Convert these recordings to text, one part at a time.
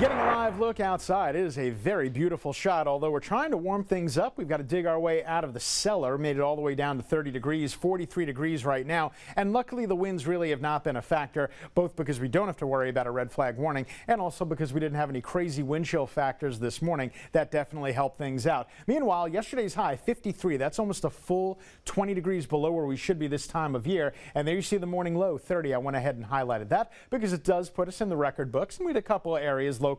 Getting a live look outside. It is a very beautiful shot. Although we're trying to warm things up, we've got to dig our way out of the cellar. Made it all the way down to 30 degrees, 43 degrees right now. And luckily the winds really have not been a factor, both because we don't have to worry about a red flag warning and also because we didn't have any crazy wind chill factors this morning. That definitely helped things out. Meanwhile, yesterday's high 53. That's almost a full 20 degrees below where we should be this time of year. And there you see the morning low 30. I went ahead and highlighted that because it does put us in the record books. And we had a couple of areas locally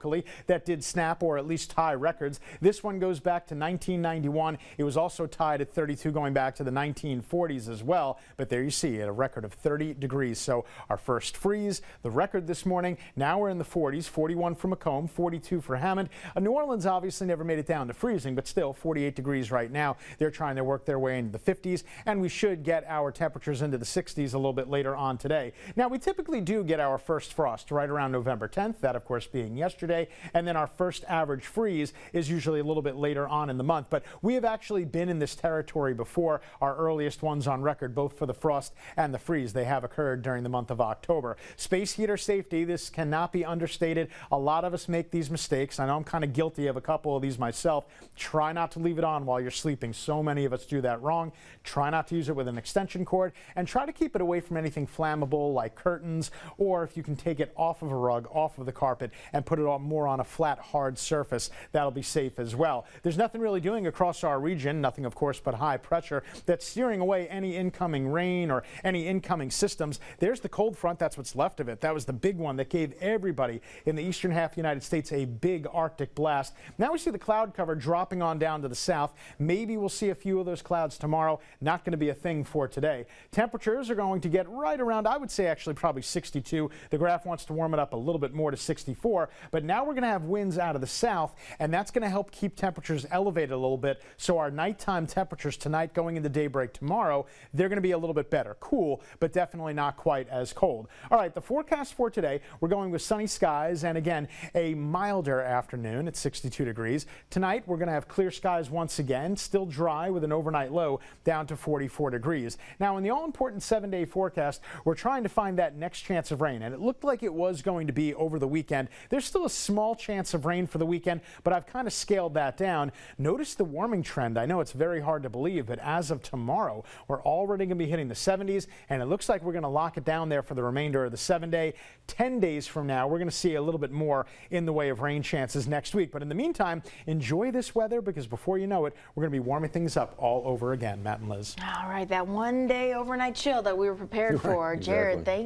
that did snap or at least tie records. This one goes back to 1991. It was also tied at 32 going back to the 1940s as well. But there you see it, a record of 30 degrees. So our first freeze, the record this morning. Now we're in the 40s, 41 for Macomb, 42 for Hammond. New Orleans obviously never made it down to freezing, but still 48 degrees right now. They're trying to work their way into the 50s, and we should get our temperatures into the 60s a little bit later on today. Now, we typically do get our first frost right around November 10th, that of course being yesterday. And then our first average freeze is usually a little bit later on in the month. But we have actually been in this territory before. Our earliest ones on record, both for the frost and the freeze, they have occurred during the month of October. Space heater safety, this cannot be understated. A lot of us make these mistakes. I know I'm kind of guilty of a couple of these myself. Try not to leave it on while you're sleeping. So many of us do that wrong. Try not to use it with an extension cord, and try to keep it away from anything flammable like curtains, or if you can take it off of a rug, off of the carpet, and put it on more on a flat, hard surface. That'll be safe as well. There's nothing really doing across our region, nothing of course but high pressure that's steering away any incoming rain or any incoming systems. There's the cold front. That's what's left of it. That was the big one that gave everybody in the eastern half of the United States a big Arctic blast. Now we see the cloud cover dropping on down to the south. Maybe we'll see a few of those clouds tomorrow. Not going to be a thing for today. Temperatures are going to get right around, I would say actually probably 62. The graph wants to warm it up a little bit more to 64, but now we're going to have winds out of the south, and that's going to help keep temperatures elevated a little bit. So our nighttime temperatures tonight going into daybreak tomorrow, they're going to be a little bit better. Cool, but definitely not quite as cold. All right, the forecast for today, we're going with sunny skies and again a milder afternoon at 62 degrees. Tonight we're going to have clear skies once again, still dry with an overnight low down to 44 degrees. Now in the all-important 7-day forecast, we're trying to find that next chance of rain, and it looked like it was going to be over the weekend. There's still a small chance of rain for the weekend, but I've kind of scaled that down. Notice the warming trend. I know it's very hard to believe, but as of tomorrow, we're already going to be hitting the 70s, and it looks like we're going to lock it down there for the remainder of the 7-day. 10 days from now, we're going to see a little bit more in the way of rain chances next week. But in the meantime, enjoy this weather, because before you know it, we're going to be warming things up all over again. Matt and Liz. All right, that 1 day overnight chill that we were prepared for. Jared, Exactly. thank you.